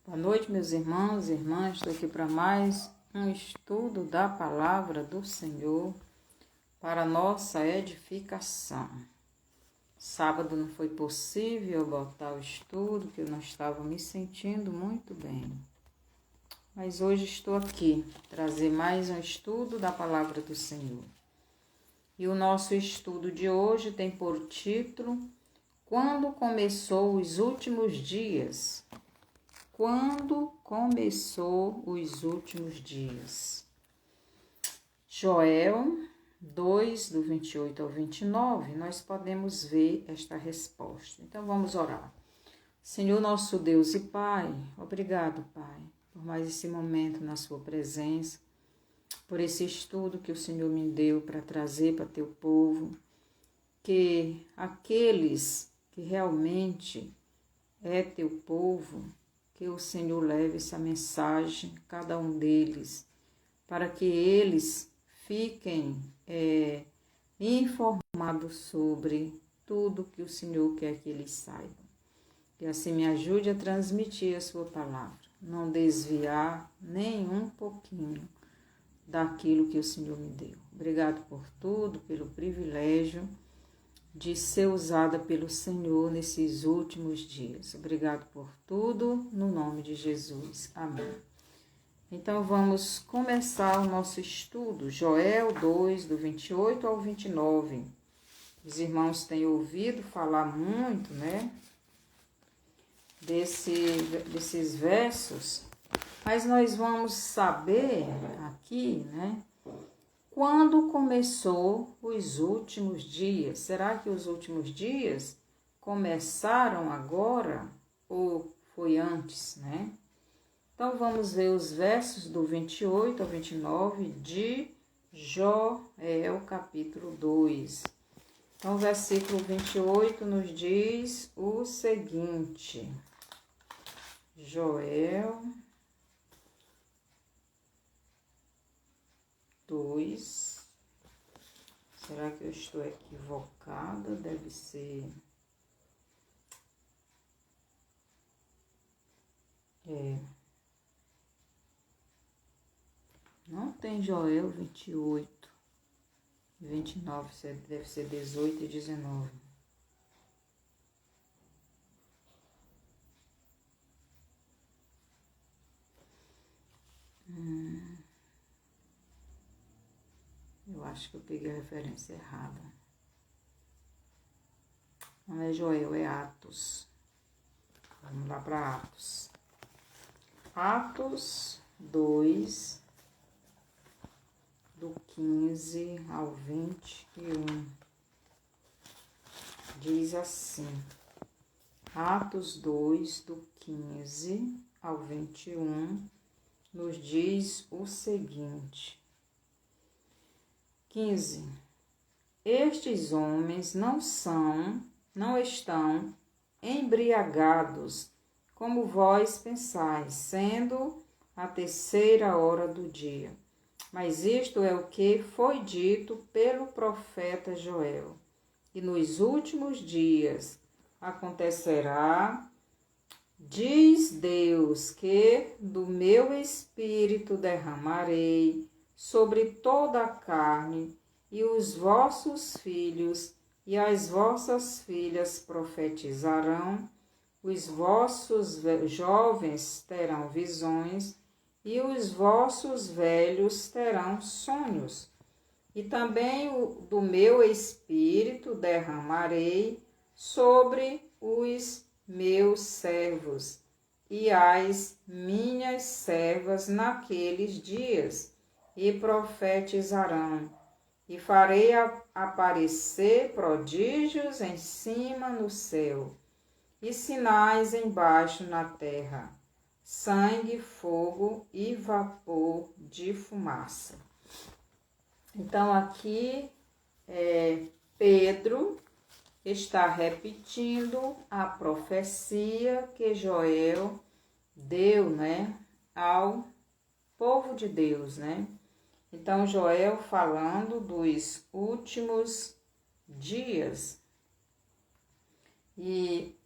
Boa noite, meus irmãos e irmãs. Estou aqui para mais um estudo da palavra do Senhor para nossa edificação. Sábado não foi possível botar o estudo, que eu não estava me sentindo muito bem. Mas hoje estou aqui, trazer mais um estudo da palavra do Senhor. E o nosso estudo de hoje tem por título: Quando começou os últimos dias? Quando começou os últimos dias? Joel 2, do 28 ao 29, nós podemos ver esta resposta. Então vamos orar. Senhor nosso Deus e Pai, obrigado, Pai, por mais esse momento na sua presença, por esse estudo que o Senhor me deu para trazer para teu povo, que aqueles que realmente é teu povo, que o Senhor leve essa mensagem, cada um deles, para que eles fiquem informados sobre tudo que o Senhor quer que eles saibam. E assim me ajude a transmitir a sua palavra, não desviar nem um pouquinho daquilo que o Senhor me deu. Obrigado por tudo, pelo privilégio de ser usada pelo Senhor nesses últimos dias. Obrigado por tudo, no nome de Jesus. Amém. Então vamos começar o nosso estudo, Joel 2, do 28 ao 29. Os irmãos têm ouvido falar muito, né, desses versos, mas nós vamos saber aqui, né, quando começou os últimos dias? Será que os últimos dias começaram agora ou foi antes, né? Então vamos ver os versos do 28 ao 29 de Joel, capítulo 2. Então o versículo 28 nos diz o seguinte: Joel 2. Será que eu estou equivocada? Deve ser. Não tem Joel 28 e 29, deve ser 18 e 19. Eu acho que eu peguei a referência errada. Não é Joel, é Atos. Vamos lá para Atos. Atos 2, do 15 ao 21. Diz assim. Atos 2, do 15 ao 21, nos diz o seguinte. 15. Estes homens não estão embriagados, como vós pensais, sendo a 3ª hora do dia. Mas isto é o que foi dito pelo profeta Joel. E nos últimos dias acontecerá, diz Deus, que do meu espírito derramarei sobre toda a carne, e os vossos filhos e as vossas filhas profetizarão, os vossos jovens terão visões, e os vossos velhos terão sonhos. E também do meu espírito derramarei sobre os meus servos e as minhas servas naqueles dias, e profetizarão, e farei aparecer prodígios em cima no céu, e sinais embaixo na terra, sangue, fogo e vapor de fumaça. Então aqui Pedro está repetindo a profecia que Joel deu, né, ao povo de Deus, né? Então Joel falando dos últimos dias. E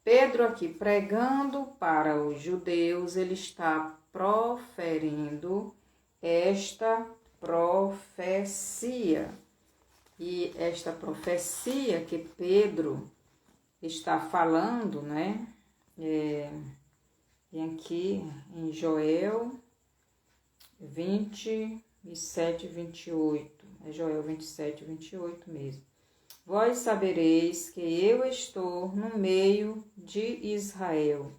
Pedro aqui pregando para os judeus, ele está proferindo esta profecia. E esta profecia que Pedro está falando, né? Aqui em Joel 27, 28. É Joel 27, 28 mesmo. Vós sabereis que eu estou no meio de Israel,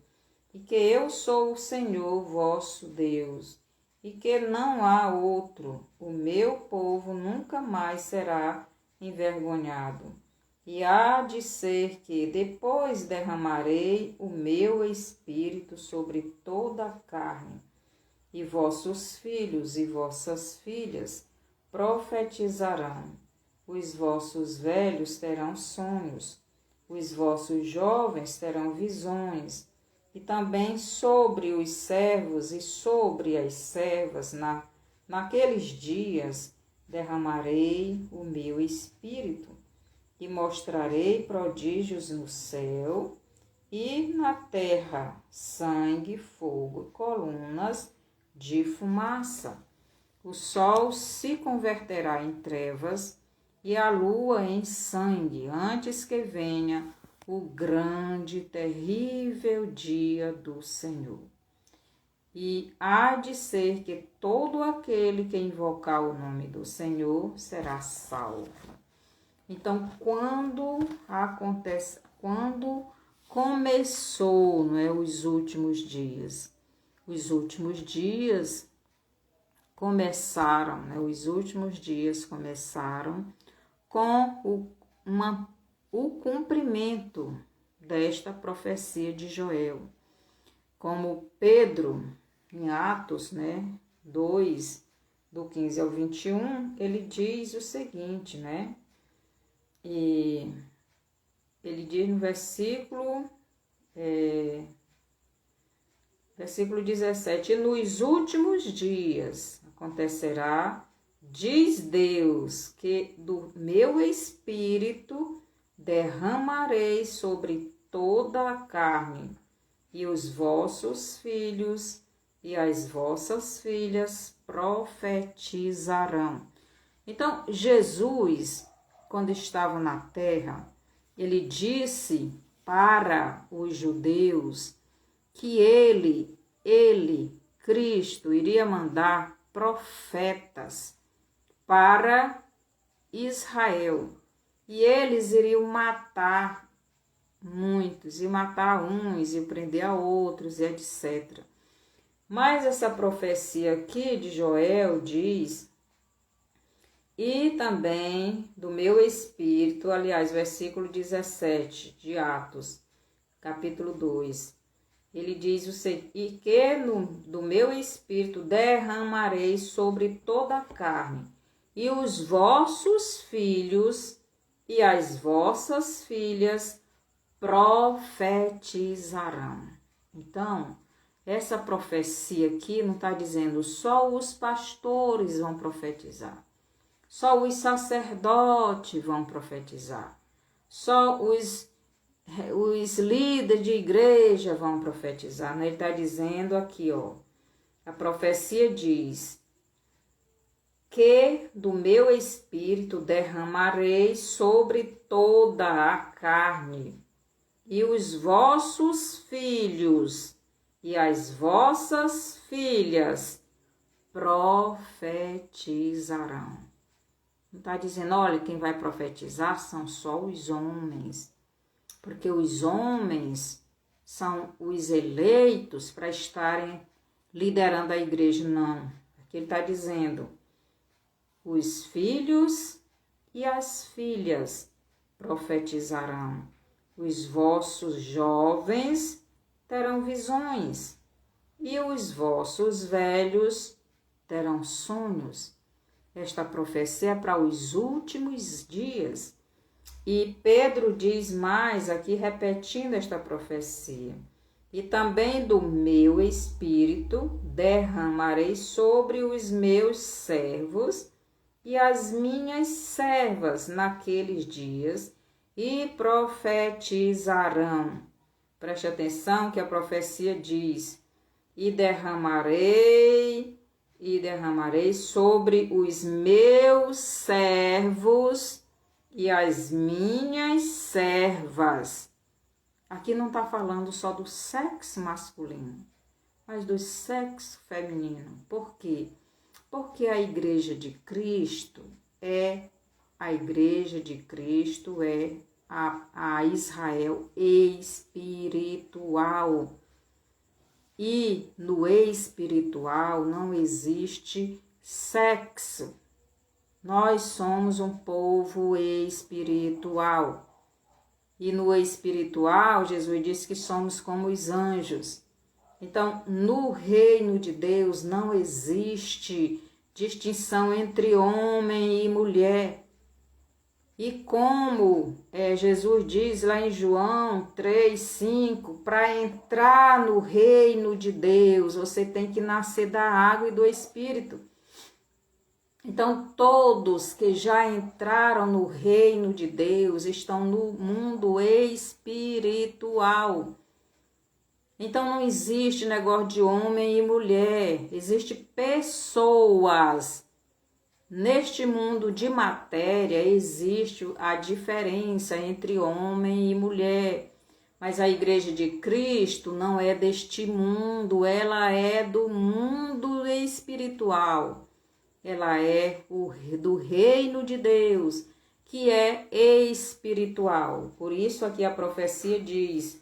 e que eu sou o Senhor vosso Deus, e que não há outro. O meu povo nunca mais será envergonhado. E há de ser que depois derramarei o meu espírito sobre toda a carne, e vossos filhos e vossas filhas profetizarão. Os vossos velhos terão sonhos, os vossos jovens terão visões, e também sobre os servos e sobre as servas, naqueles dias, derramarei o meu espírito, e mostrarei prodígios no céu e na terra, sangue, fogo e colunas de fumaça. O sol se converterá em trevas e a lua em sangue, antes que venha o grande e terrível dia do Senhor. E há de ser que todo aquele que invocar o nome do Senhor será salvo. Então, quando começou, não é, os últimos dias? Os últimos dias começaram, né? Os últimos dias começaram com o cumprimento desta profecia de Joel. Como Pedro, em Atos, né, 2, do 15 ao 21, ele diz o seguinte, né? E ele diz no versículo 17, nos últimos dias acontecerá, diz Deus, que do meu espírito derramarei sobre toda a carne, e os vossos filhos e as vossas filhas profetizarão. Então, Jesus, quando estava na terra, ele disse para os judeus que ele, Cristo, iria mandar profetas para Israel. E eles iriam matar muitos, e matar uns, e prender a outros, e etc. Mas essa profecia aqui de Joel diz, e também do meu espírito, aliás, versículo 17 de Atos, capítulo 2. Ele diz o seguinte, e que do meu espírito derramarei sobre toda a carne, e os vossos filhos e as vossas filhas profetizarão. Então, essa profecia aqui não está dizendo só os pastores vão profetizar, só os sacerdotes vão profetizar, só os líderes de igreja vão profetizar. Ele está dizendo aqui, ó, a profecia diz que do meu espírito derramarei sobre toda a carne, e os vossos filhos e as vossas filhas profetizarão. Não está dizendo, olha, quem vai profetizar são só os homens, porque os homens são os eleitos para estarem liderando a igreja. Não, aqui ele está dizendo, os filhos e as filhas profetizarão, os vossos jovens terão visões, e os vossos velhos terão sonhos. Esta profecia é para os últimos dias. E Pedro diz mais aqui, repetindo esta profecia. E também do meu espírito derramarei sobre os meus servos e as minhas servas naqueles dias, e profetizarão. Preste atenção que a profecia diz: e derramarei sobre os meus servos e as minhas servas. Aqui não está falando só do sexo masculino, mas do sexo feminino. Por quê? Porque a igreja de Cristo é a Israel espiritual. E no espiritual não existe sexo. Nós somos um povo espiritual. E no espiritual, Jesus disse que somos como os anjos. Então, no reino de Deus não existe distinção entre homem e mulher. E como Jesus diz lá em João 3:5, para entrar no reino de Deus, você tem que nascer da água e do Espírito. Então, todos que já entraram no reino de Deus estão no mundo espiritual. Então, não existe negócio de homem e mulher, existe pessoas. Neste mundo de matéria existe a diferença entre homem e mulher, mas a igreja de Cristo não é deste mundo, ela é do mundo espiritual, ela é do reino de Deus, que é espiritual. Por isso aqui a profecia diz,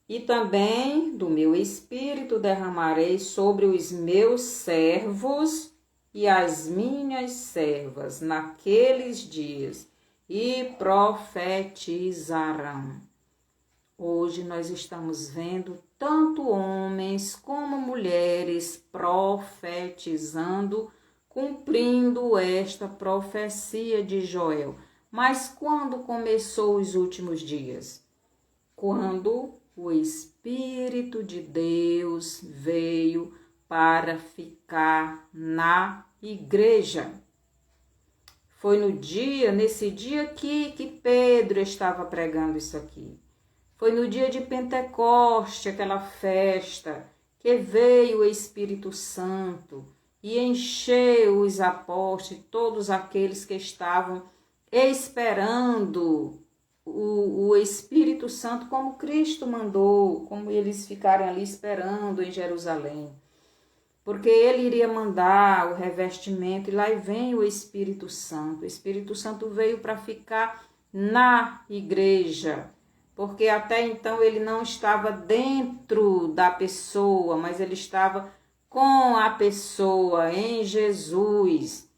e também do meu espírito derramarei sobre os meus servos e as minhas servas naqueles dias, e profetizarão. Hoje nós estamos vendo tanto homens como mulheres profetizando, cumprindo esta profecia de Joel. Mas quando começou os últimos dias? Quando o Espírito de Deus veio para ficar na igreja. Foi nesse dia que Pedro estava pregando isso aqui. Foi no dia de Pentecoste, aquela festa, que veio o Espírito Santo e encheu os apóstolos, todos aqueles que estavam esperando o Espírito Santo, como Cristo mandou, como eles ficaram ali esperando em Jerusalém. Porque ele iria mandar o revestimento, e lá vem o Espírito Santo. O Espírito Santo veio para ficar na igreja, porque até então ele não estava dentro da pessoa, mas ele estava com a pessoa, em Jesus.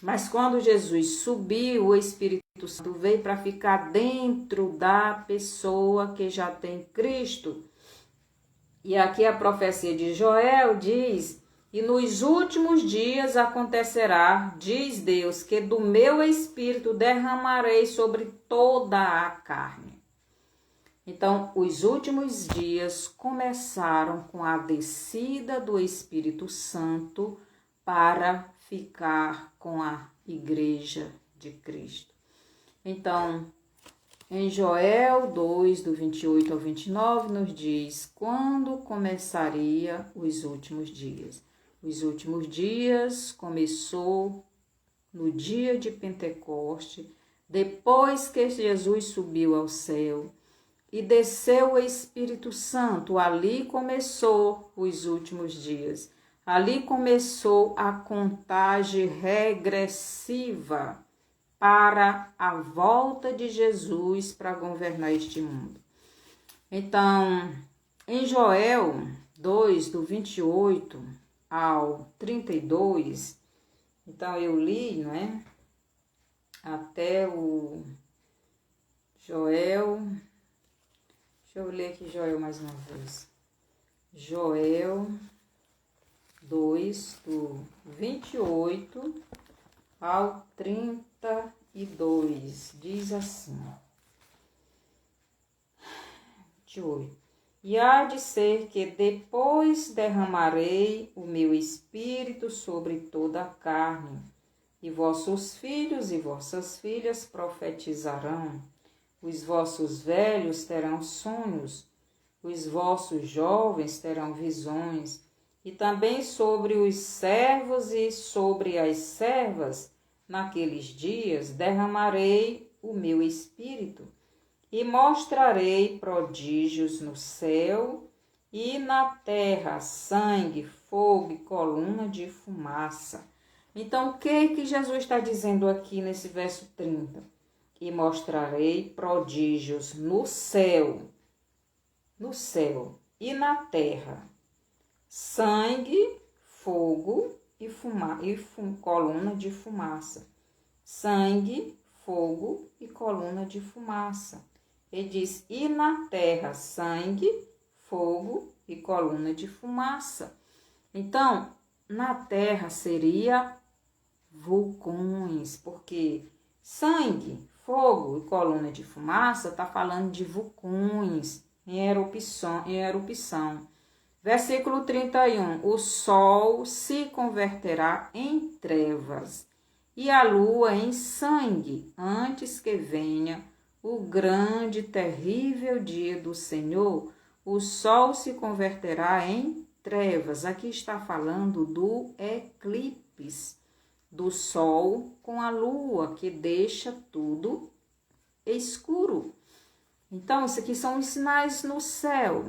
Mas quando Jesus subiu, o Espírito Santo veio para ficar dentro da pessoa que já tem Cristo. E aqui a profecia de Joel diz: e nos últimos dias acontecerá, diz Deus, que do meu Espírito derramarei sobre toda a carne. Então, os últimos dias começaram com a descida do Espírito Santo para ficar com a igreja de Cristo. Então, em Joel 2, do 28 ao 29, nos diz quando começaria os últimos dias. Os últimos dias começou no dia de Pentecoste, depois que Jesus subiu ao céu e desceu o Espírito Santo. Ali começou os últimos dias. Ali começou a contagem regressiva para a volta de Jesus para governar este mundo. Então, em Joel 2, do 28 ao 32, então eu li, não é? Até o Joel, deixa eu ler aqui Joel mais uma vez. Joel 2, do 28 ao 32, diz assim, 28. E há de ser que depois derramarei o meu espírito sobre toda a carne, e vossos filhos e vossas filhas profetizarão, os vossos velhos terão sonhos, os vossos jovens terão visões, e também sobre os servos e sobre as servas, naqueles dias derramarei o meu espírito, e mostrarei prodígios no céu e na terra, sangue, fogo e coluna de fumaça. Então, o que Jesus está dizendo aqui nesse verso 30? E mostrarei prodígios no céu e na terra, sangue, fogo e coluna de fumaça. Sangue, fogo e coluna de fumaça. Ele diz, e na terra, sangue, fogo e coluna de fumaça. Então, na terra seria vulcões, porque sangue, fogo e coluna de fumaça está falando de vulcões em erupção. Versículo 31, o sol se converterá em trevas e a lua em sangue, antes que venha o grande e terrível dia do Senhor. O sol se converterá em trevas. Aqui está falando do eclipse do sol com a lua, que deixa tudo escuro. Então, isso aqui são os sinais no céu.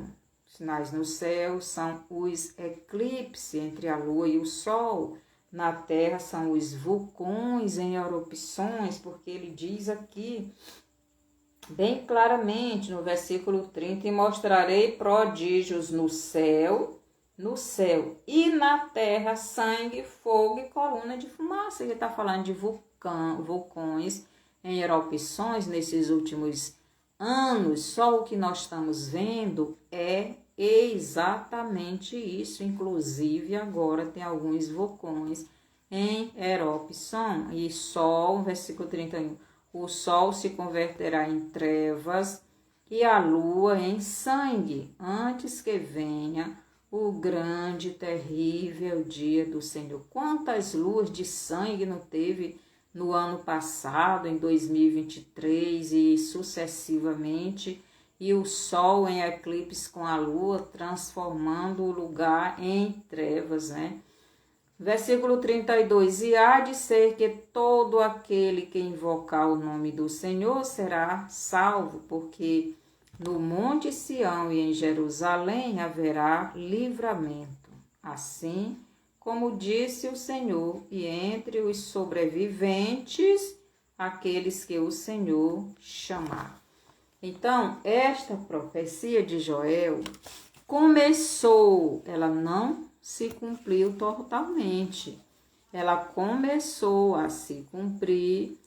Os sinais no céu são os eclipses entre a lua e o sol. Na terra são os vulcões em erupções, porque ele diz aqui bem claramente no versículo 30, e mostrarei prodígios no céu e na terra, sangue, fogo e coluna de fumaça. Ele está falando de vulcões em erupções nesses últimos anos. Só o que nós estamos vendo é exatamente isso. Inclusive, agora tem alguns vulcões em erupção. E sol, versículo 31, o sol se converterá em trevas e a lua em sangue, antes que venha o grande e terrível dia do Senhor. Quantas luas de sangue não teve no ano passado, em 2023 e sucessivamente, e o sol em eclipse com a lua, transformando o lugar em trevas, né? Versículo 32, e há de ser que todo aquele que invocar o nome do Senhor será salvo, porque no Monte Sião e em Jerusalém haverá livramento, assim como disse o Senhor, e entre os sobreviventes, aqueles que o Senhor chamar. Então, esta profecia de Joel começou, ela não se cumpriu totalmente. Ela começou a se cumprir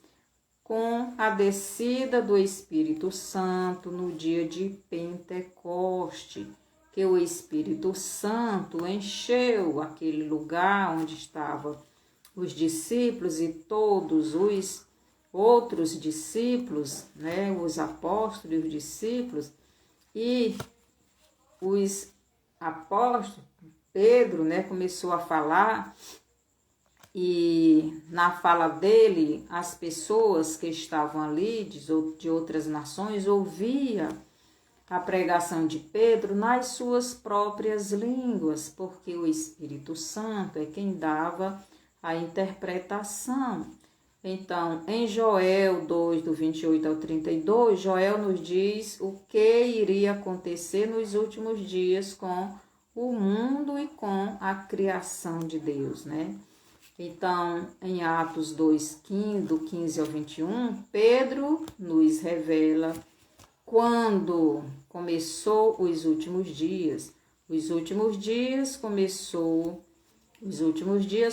com a descida do Espírito Santo no dia de Pentecoste, que o Espírito Santo encheu aquele lugar onde estavam os discípulos e todos os outros discípulos, né, os apóstolos e os discípulos, e os apóstolos, Pedro, né, começou a falar, e na fala dele, as pessoas que estavam ali, de outras nações, ouvia a pregação de Pedro nas suas próprias línguas, porque o Espírito Santo é quem dava a interpretação. Então, em Joel 2, do 28 ao 32, Joel nos diz o que iria acontecer nos últimos dias com o mundo e com a criação de Deus, né? Então, em Atos 2, do 15 ao 21, Pedro nos revela quando começou os últimos dias. Os últimos dias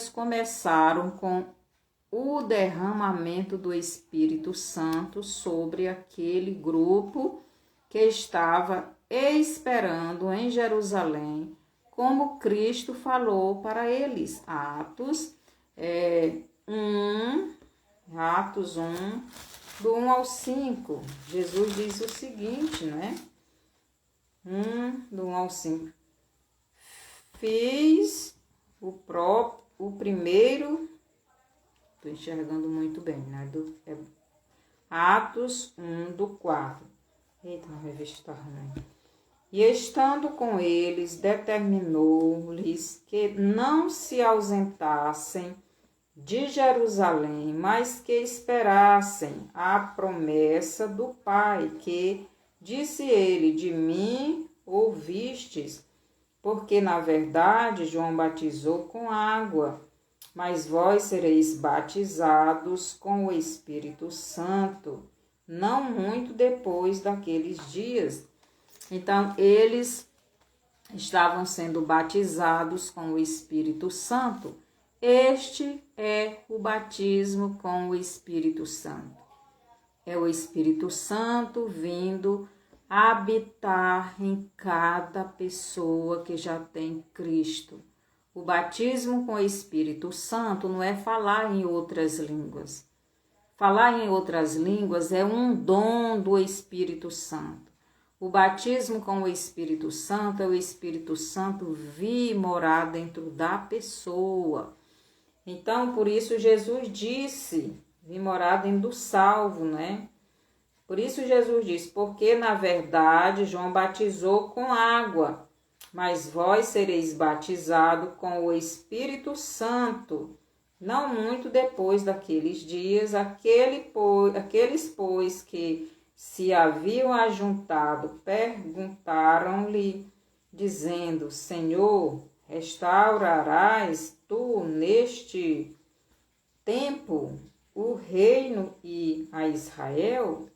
começaram com o derramamento do Espírito Santo sobre aquele grupo que estava esperando em Jerusalém, como Cristo falou para eles. Atos 1, do 1 ao 5, Jesus diz o seguinte, né? Do 1 ao 5. Fiz o primeiro, estou enxergando muito bem, né? Atos 1, do 4. Eita, a revista está ruim. E estando com eles, determinou-lhes que não se ausentassem de Jerusalém, mas que esperassem a promessa do Pai, que, disse ele, de mim ouvistes, porque na verdade João batizou com água, mas vós sereis batizados com o Espírito Santo, não muito depois daqueles dias. Então, eles estavam sendo batizados com o Espírito Santo. Este é o batismo com o Espírito Santo. É o Espírito Santo vindo habitar em cada pessoa que já tem Cristo. O batismo com o Espírito Santo não é falar em outras línguas. Falar em outras línguas é um dom do Espírito Santo. O batismo com o Espírito Santo é o Espírito Santo vir morar dentro da pessoa. Então, por isso Jesus disse, vir morar dentro do salvo, né? Por isso Jesus disse, porque na verdade João batizou com água, mas vós sereis batizados com o Espírito Santo, não muito depois daqueles dias, aqueles, pois, que se haviam ajuntado, perguntaram-lhe, dizendo, Senhor, restaurarás tu neste tempo o reino e a Israel?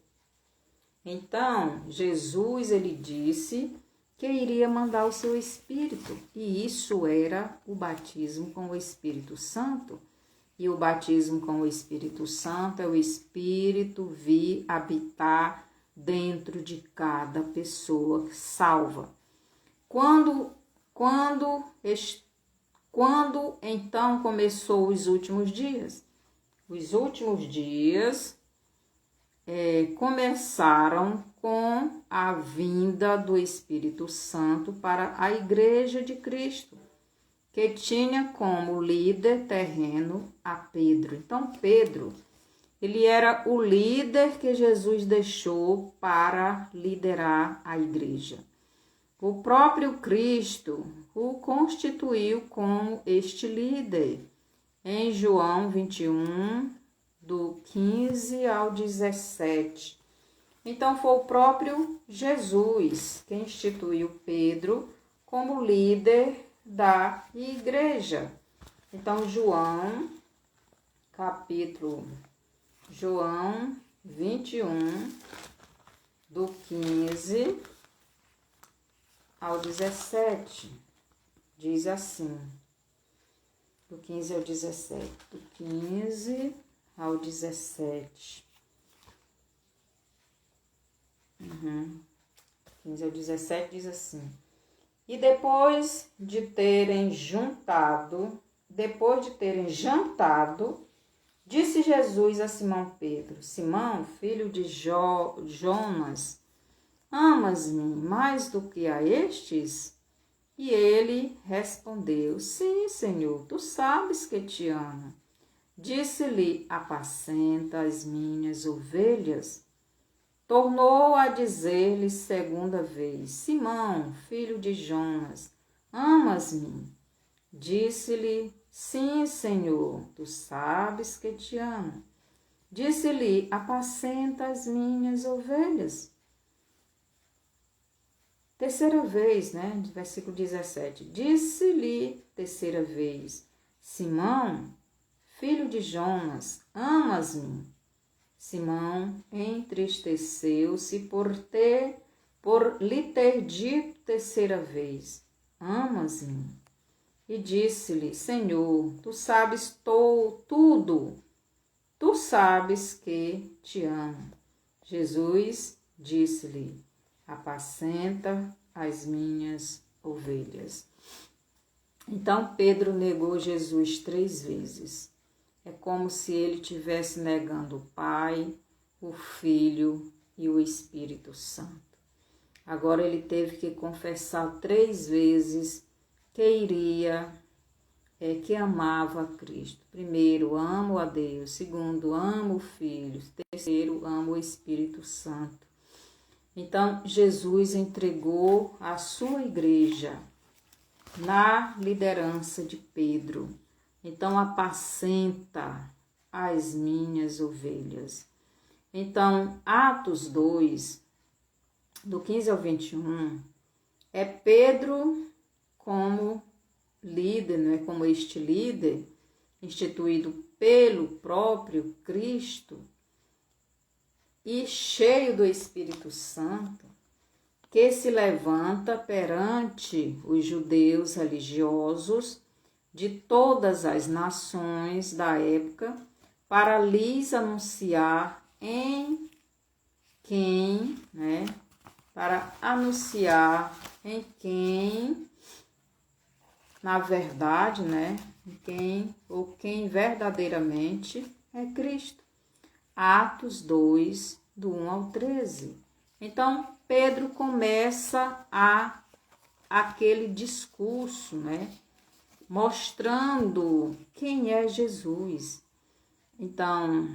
Então, Jesus, ele disse que iria mandar o seu Espírito, e isso era o batismo com o Espírito Santo. E o batismo com o Espírito Santo é o Espírito vir habitar dentro de cada pessoa salva. Quando então começou os últimos dias? Os últimos dias começaram com a vinda do Espírito Santo para a Igreja de Cristo, que tinha como líder terreno a Pedro. Então, Pedro, ele era o líder que Jesus deixou para liderar a igreja. O próprio Cristo o constituiu como este líder. Em João 21, do 15 ao 17. Então, foi o próprio Jesus que instituiu Pedro como líder da igreja. Então, João 21, do 15 ao 17, diz assim, do 15 ao 17, do 15 ao 17. 15 ao 17 diz assim, e depois de terem jantado, disse Jesus a Simão Pedro, Simão, filho de Jonas, amas-me mais do que a estes? E ele respondeu, sim, Senhor, tu sabes que te amo. Disse-lhe, apacenta as minhas ovelhas. Tornou a dizer-lhe segunda vez, Simão, filho de Jonas, amas-me? Disse-lhe, sim, Senhor, tu sabes que te amo. Disse-lhe, apacenta as minhas ovelhas. Terceira vez, né? Versículo 17. Disse-lhe terceira vez, Simão, filho de Jonas, amas-me? Simão entristeceu-se por lhe ter dito terceira vez, amas-me? E disse-lhe, Senhor, tu sabes tudo, tu sabes que te amo. Jesus disse-lhe, apacenta as minhas ovelhas. Então Pedro negou Jesus 3 vezes. É como se ele estivesse negando o Pai, o Filho e o Espírito Santo. Agora ele teve que confessar 3 vezes que iria que amava a Cristo. Primeiro, amo a Deus. Segundo, amo o Filho. Terceiro, amo o Espírito Santo. Então, Jesus entregou a sua igreja na liderança de Pedro. Então, apacenta as minhas ovelhas. Então, Atos 2, do 15 ao 21, é Pedro como líder, né, como este líder, instituído pelo próprio Cristo e cheio do Espírito Santo, que se levanta perante os judeus religiosos de todas as nações da época para lhes anunciar na verdade, quem verdadeiramente é Cristo. Atos 2, do 1 ao 13. Então, Pedro começa aquele discurso, mostrando quem é Jesus. Então,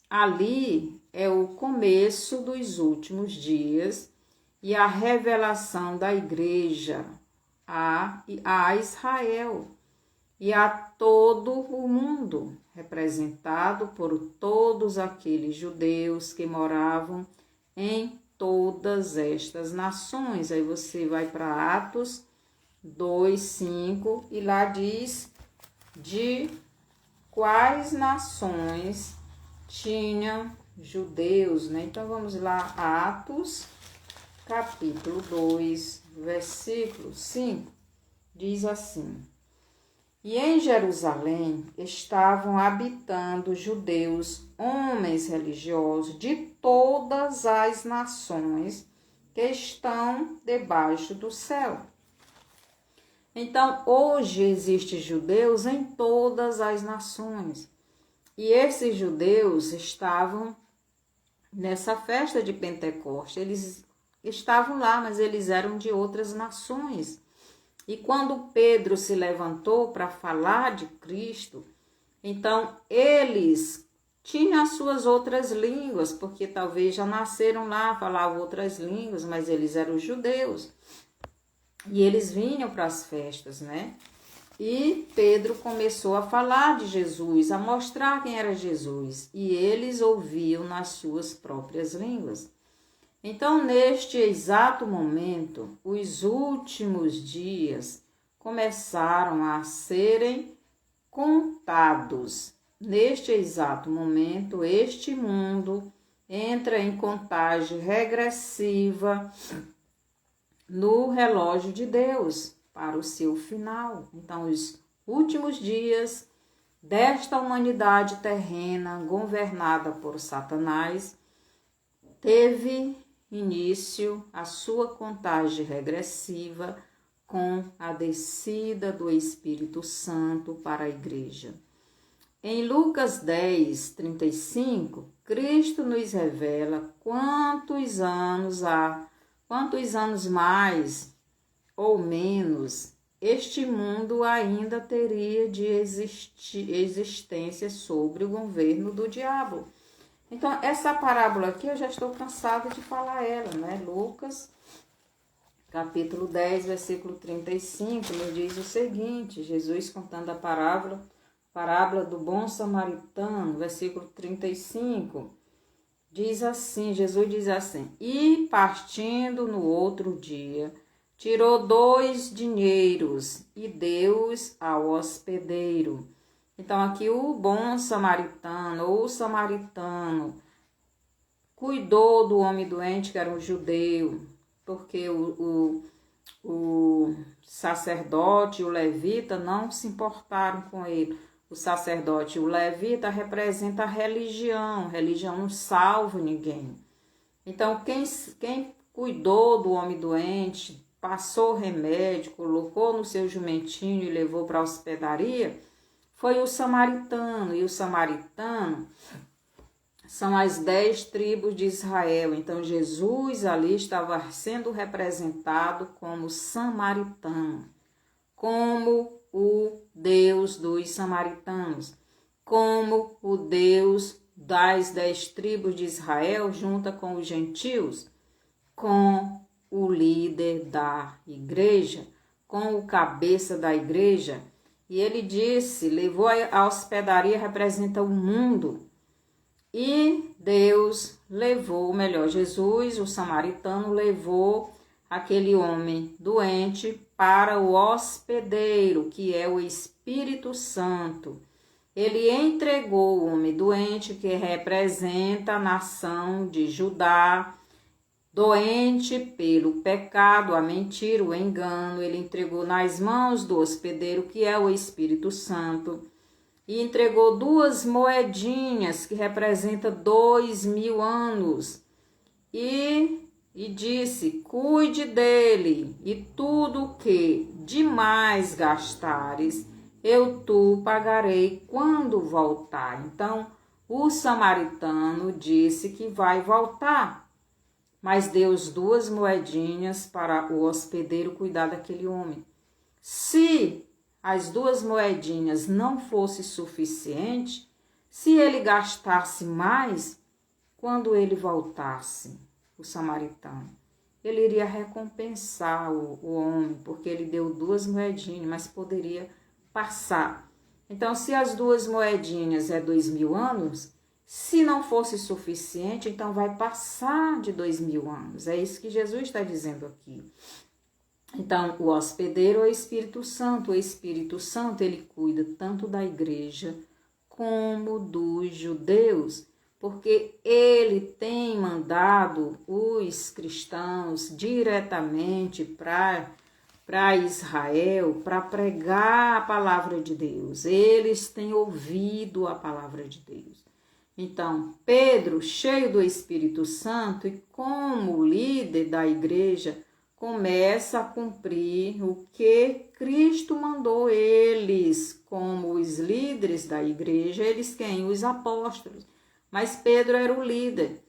ali é o começo dos últimos dias e a revelação da igreja a Israel e a todo o mundo, representado por todos aqueles judeus que moravam em todas estas nações. Aí você vai para Atos 2, 5 e lá diz de quais nações tinham judeus, Então vamos lá, Atos, capítulo 2, versículo 5, diz assim: E em Jerusalém estavam habitando judeus, homens religiosos de todas as nações que estão debaixo do céu. Então, hoje existem judeus em todas as nações. E esses judeus estavam nessa festa de Pentecostes. Eles estavam lá, mas eles eram de outras nações. E quando Pedro se levantou para falar de Cristo, então eles tinham as suas outras línguas, porque talvez já nasceram lá, falavam outras línguas, mas eles eram judeus. E eles vinham para as festas, E Pedro começou a falar de Jesus, a mostrar quem era Jesus. E eles ouviam nas suas próprias línguas. Então, neste exato momento, os últimos dias começaram a serem contados. Neste exato momento, este mundo entra em contagem regressiva no relógio de Deus para o seu final. Então, os últimos dias desta humanidade terrena governada por Satanás teve início a sua contagem regressiva com a descida do Espírito Santo para a igreja. Em Lucas 10, 35, Cristo nos revela quantos anos mais ou menos este mundo ainda teria de existência sobre o governo do diabo. Então, essa parábola aqui eu já estou cansada de falar ela, Lucas, capítulo 10, versículo 35, nos diz o seguinte: Jesus contando a parábola do bom samaritano, versículo 35, Jesus diz assim: E partindo no outro dia, tirou 2 dinheiros e deu-os ao hospedeiro. Então, aqui o bom samaritano, ou o samaritano, cuidou do homem doente, que era um judeu, porque o sacerdote e o levita não se importaram com ele. O sacerdote e o levita representam a religião não salva ninguém. Então, quem cuidou do homem doente, passou remédio, colocou no seu jumentinho e levou para a hospedaria, foi o samaritano. E o samaritano são as 10 tribos de Israel. Então, Jesus ali estava sendo representado como samaritano, como o Deus dos samaritanos, como o Deus das 10 tribos de Israel, junta com os gentios, com o líder da igreja, com o cabeça da igreja. E ele disse, levou a hospedaria, representa o mundo. E Deus levou, melhor, Jesus, o samaritano, levou aquele homem doente para o hospedeiro, que é o Espírito Santo. Ele entregou o homem doente, que representa a nação de Judá, doente pelo pecado, a mentira, o engano. Ele entregou nas mãos do hospedeiro, que é o Espírito Santo, e entregou 2 moedinhas, que representa 2000 anos, e disse, cuide dele, e tudo que demais gastares, eu tu pagarei quando voltar. Então, o samaritano disse que vai voltar, mas deu 2 moedinhas para o hospedeiro cuidar daquele homem. Se as 2 moedinhas não fosse suficiente, se ele gastasse mais, quando ele voltasse, o samaritano, ele iria recompensar o homem, porque ele deu 2 moedinhas, mas poderia passar. Então, se as 2 moedinhas é 2000 anos, se não fosse suficiente, então vai passar de 2000 anos. É isso que Jesus está dizendo aqui. Então, o hospedeiro é o Espírito Santo. O Espírito Santo, ele cuida tanto da igreja como dos judeus, porque ele tem mandado os cristãos diretamente para Israel, para pregar a palavra de Deus. Eles têm ouvido a palavra de Deus. Então, Pedro, cheio do Espírito Santo e como líder da igreja, começa a cumprir o que Cristo mandou eles, como os líderes da igreja, eles quem? Os apóstolos. Mas Pedro era o líder.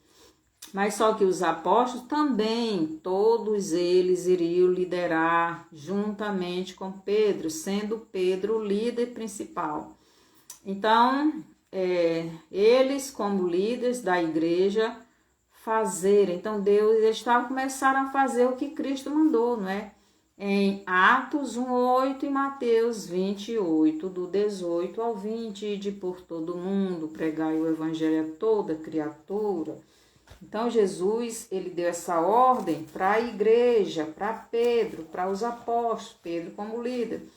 Mas só que os apóstolos também, todos eles iriam liderar juntamente com Pedro, sendo Pedro o líder principal. Então, eles como líderes da igreja fazer. Então, eles começaram a fazer o que Cristo mandou, não é? Em Atos 1:8 e Mateus 28, do 18 ao 20, de por todo mundo, pregai o evangelho a toda criatura. Então, Jesus, ele deu essa ordem para a igreja, para Pedro, para os apóstolos, Pedro como líder.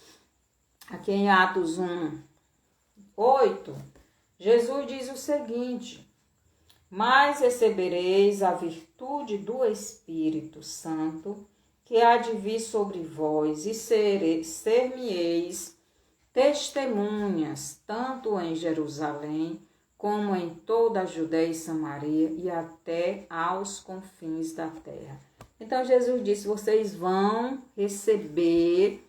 Aqui em Atos 1:8, Jesus diz o seguinte: mas recebereis a virtude do Espírito Santo, que há de vir sobre vós, e ser-me-eis testemunhas, tanto em Jerusalém, como em toda a Judéia e Samaria, e até aos confins da terra. Então Jesus disse, vocês vão receber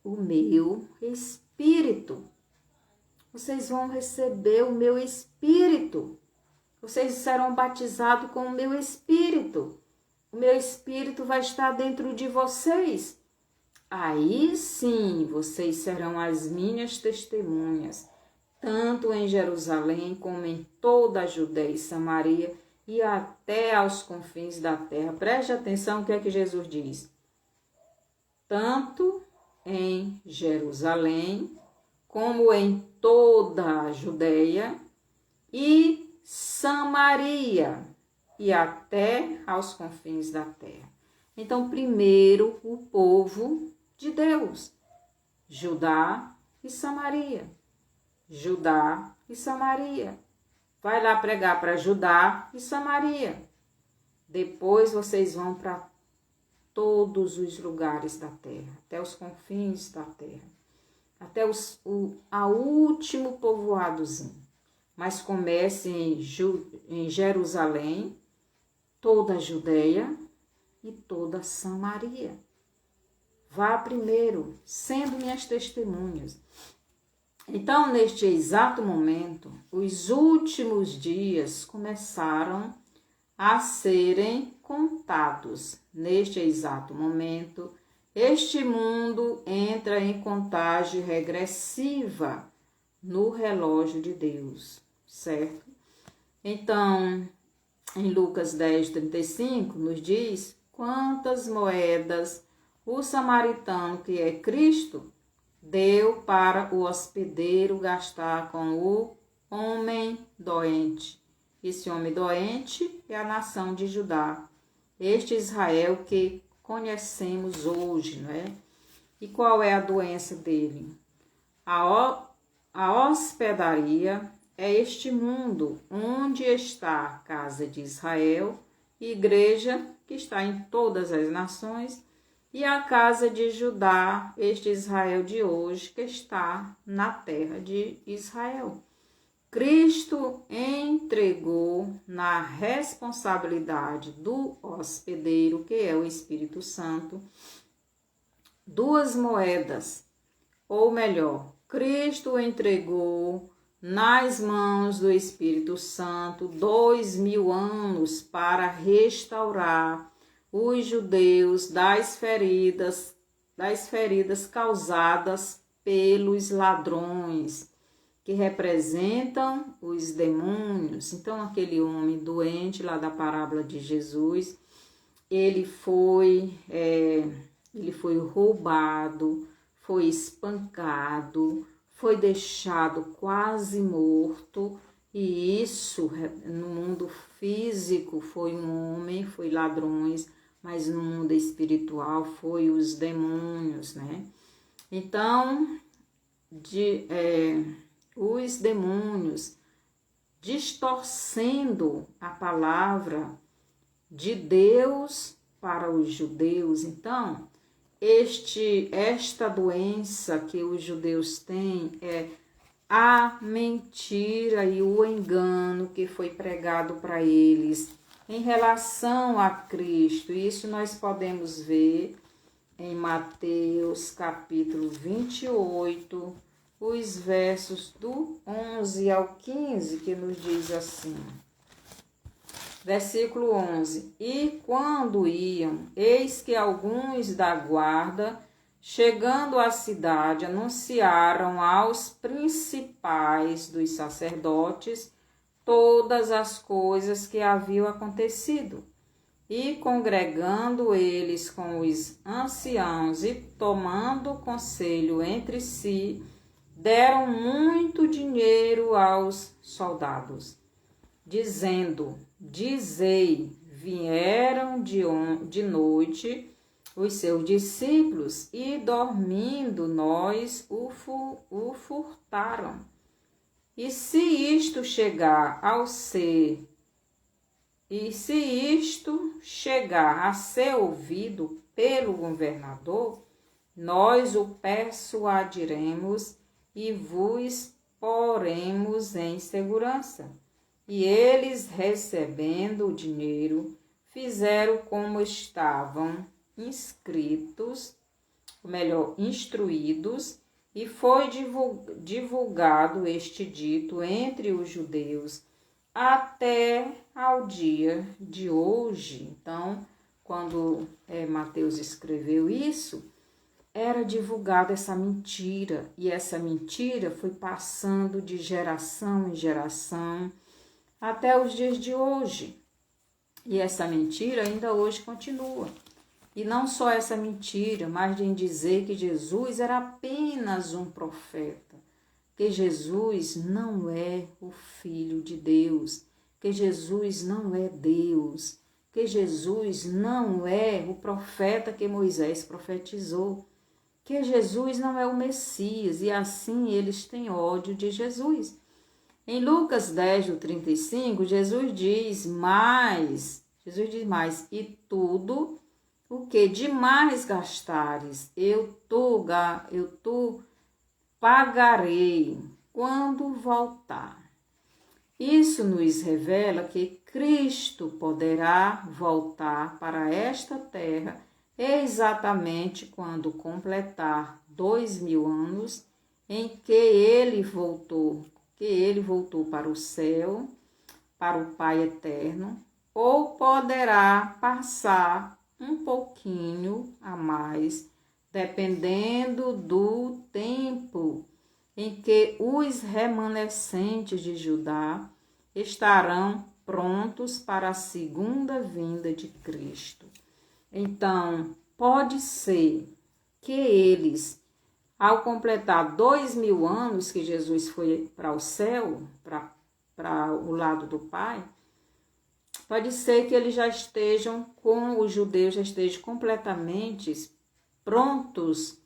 o meu Espírito. Vocês vão receber o meu Espírito. Vocês serão batizados com o meu Espírito. O meu Espírito vai estar dentro de vocês. Aí sim, vocês serão as minhas testemunhas, tanto em Jerusalém como em toda a Judéia e Samaria e até aos confins da terra. Preste atenção o que é que Jesus diz. Tanto em Jerusalém como em toda a Judéia e Samaria e até aos confins da terra. Então, primeiro o povo de Deus, Judá e Samaria. Judá e Samaria. Vai lá pregar para Judá e Samaria. Depois vocês vão para todos os lugares da terra, até os confins da terra, até a último povoadozinho. Mas comece em Jerusalém, toda a Judéia e toda a Samaria. Vá primeiro, sendo minhas testemunhas. Então, neste exato momento, os últimos dias começaram a serem contados. Neste exato momento, Este mundo entra em contagem regressiva no relógio de Deus, certo? Então, em Lucas 10:35, nos diz quantas moedas o samaritano, que é Cristo, deu para o hospedeiro gastar com o homem doente. Esse homem doente é a nação de Judá. Este Israel que conhecemos hoje, não é? E qual é a doença dele? A hospedaria é este mundo onde está a casa de Israel, igreja que está em todas as nações, e a casa de Judá, este Israel de hoje, que está na terra de Israel. Cristo entregou na responsabilidade do hospedeiro, que é o Espírito Santo, 2 moedas, ou melhor, Cristo entregou nas mãos do Espírito Santo 2000 anos para restaurar os judeus das feridas causadas pelos ladrões, que representam os demônios. Então, aquele homem doente lá da parábola de Jesus, ele foi roubado, foi espancado, foi deixado quase morto, e isso no mundo físico foi um homem, foi ladrões, mas no mundo espiritual foi os demônios, né? Então, os demônios distorcendo a palavra de Deus para os judeus. Então, esta doença que os judeus têm é a mentira e o engano que foi pregado para eles em relação a Cristo. Isso nós podemos ver em Mateus capítulo 28, os versos do 11 ao 15, que nos diz assim. Versículo 11. E quando iam, eis que alguns da guarda, chegando à cidade, anunciaram aos principais dos sacerdotes todas as coisas que haviam acontecido. E congregando eles com os anciãos e tomando conselho entre si, deram muito dinheiro aos soldados, dizendo: dizei, vieram de noite os seus discípulos e, dormindo nós, o furtaram. E se isto chegar a ser ouvido pelo governador, nós o persuadiremos e vos poremos em segurança. E eles, recebendo o dinheiro, fizeram como estavam instruídos, e foi divulgado este dito entre os judeus até ao dia de hoje. Então, quando Mateus escreveu isso, era divulgada essa mentira, e essa mentira foi passando de geração em geração até os dias de hoje. E essa mentira ainda hoje continua. E não só essa mentira, mas de dizer que Jesus era apenas um profeta, que Jesus não é o Filho de Deus, que Jesus não é Deus, que Jesus não é o profeta que Moisés profetizou, que Jesus não é o Messias, e assim eles têm ódio de Jesus. Em Lucas 10:35, Jesus diz mais, e tudo o que demais gastares, eu tu pagarei quando voltar. Isso nos revela que Cristo poderá voltar para esta terra exatamente quando completar 2000 anos em que ele voltou para o céu, para o Pai eterno, ou poderá passar um pouquinho a mais dependendo do tempo em que os remanescentes de Judá estarão prontos para a segunda vinda de Cristo. Então, pode ser que eles, ao completar 2000 anos que Jesus foi para o céu, para o lado do Pai, pode ser que eles já estejam, com os judeus, já estejam completamente prontos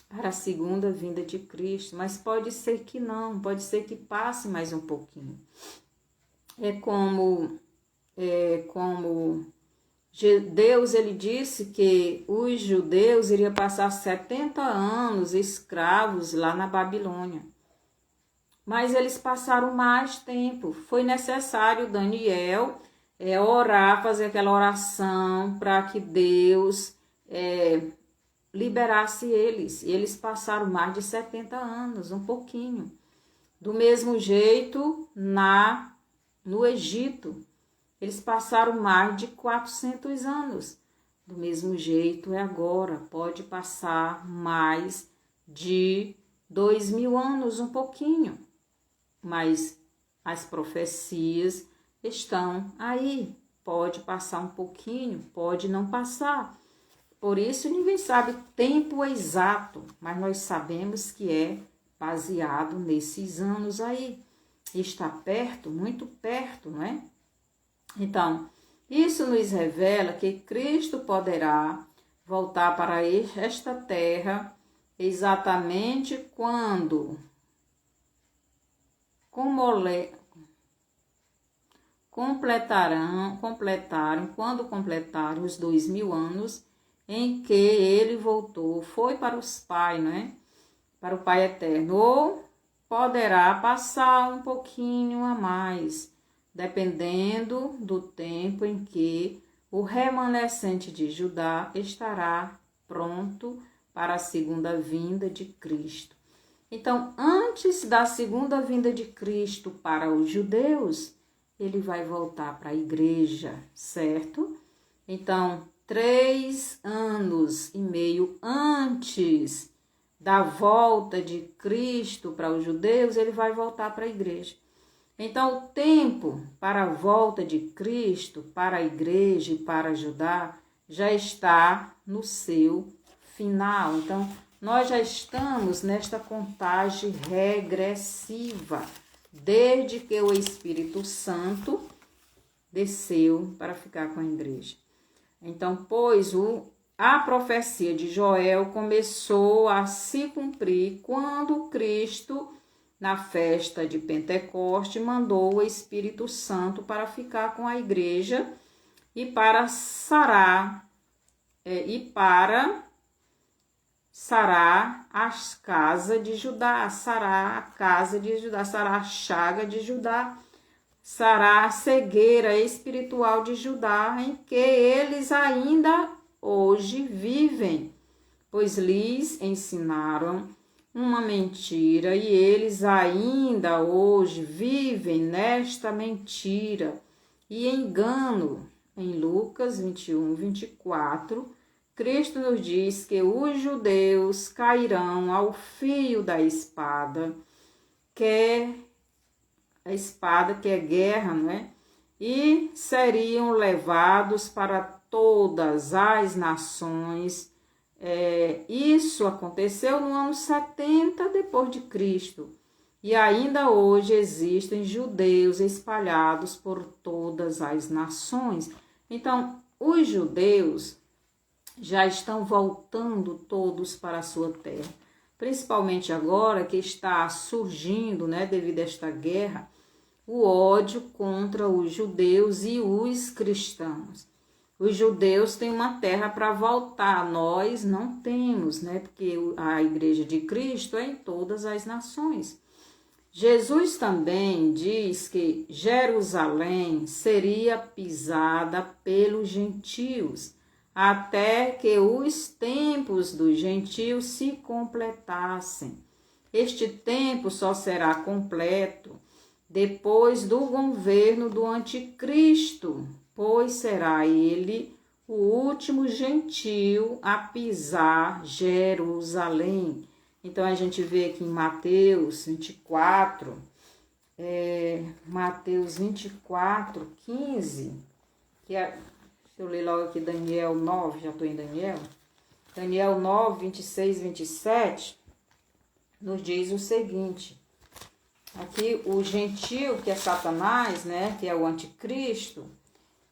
para a segunda vinda de Cristo, mas pode ser que não, pode ser que passe mais um pouquinho. É como Deus, ele disse que os judeus iriam passar 70 anos escravos lá na Babilônia. Mas eles passaram mais tempo. Foi necessário Daniel orar, fazer aquela oração para que Deus liberasse eles. E eles passaram mais de 70 anos, um pouquinho. Do mesmo jeito, no Egito, eles passaram mais de 400 anos. Do mesmo jeito é agora, pode passar mais de 2000 anos, um pouquinho. Mas as profecias estão aí. Pode passar um pouquinho, pode não passar. Por isso ninguém sabe o tempo exato, mas nós sabemos que é baseado nesses anos aí. Está perto, muito perto, não é? Então, isso nos revela que Cristo poderá voltar para esta terra exatamente quando completarem os 2000 anos em que ele voltou, foi para os pais, né? Para o Pai Eterno, ou poderá passar um pouquinho a mais, dependendo do tempo em que o remanescente de Judá estará pronto para a segunda vinda de Cristo. Então, antes da segunda vinda de Cristo para os judeus, ele vai voltar para a igreja, certo? Então, 3 anos e meio antes da volta de Cristo para os judeus, ele vai voltar para a igreja. Então, o tempo para a volta de Cristo para a igreja e para Judá já está no seu final. Então, nós já estamos nesta contagem regressiva, desde que o Espírito Santo desceu para ficar com a igreja. Então, pois a profecia de Joel começou a se cumprir quando Cristo, na festa de Pentecoste, mandou o Espírito Santo para ficar com a igreja e para sarar as casas de Judá, sarar a casa de Judá, sarar a chaga de Judá, sarar a cegueira espiritual de Judá, em que eles ainda hoje vivem, pois lhes ensinaram uma mentira e eles ainda hoje vivem nesta mentira e engano. Em Lucas 21, 24, Cristo nos diz que os judeus cairão ao fio da espada, que é guerra, não é? E seriam levados para todas as nações. Isso aconteceu no ano 70 depois de Cristo. E ainda hoje existem judeus espalhados por todas as nações. Então, os judeus já estão voltando todos para a sua terra. Principalmente agora que está surgindo, né, devido a esta guerra, o ódio contra os judeus e os cristãos. Os judeus têm uma terra para voltar, nós não temos, né? Porque a igreja de Cristo é em todas as nações. Jesus também diz que Jerusalém seria pisada pelos gentios, até que os tempos dos gentios se completassem. Este tempo só será completo depois do governo do anticristo, pois será ele o último gentio a pisar Jerusalém. Então, a gente vê aqui em Mateus 24, Mateus 24, 15, deixa eu ler logo aqui Daniel 9, já estou em Daniel. Daniel 9, 26, 27, nos diz o seguinte. Aqui o gentio, que é Satanás, né, que é o anticristo,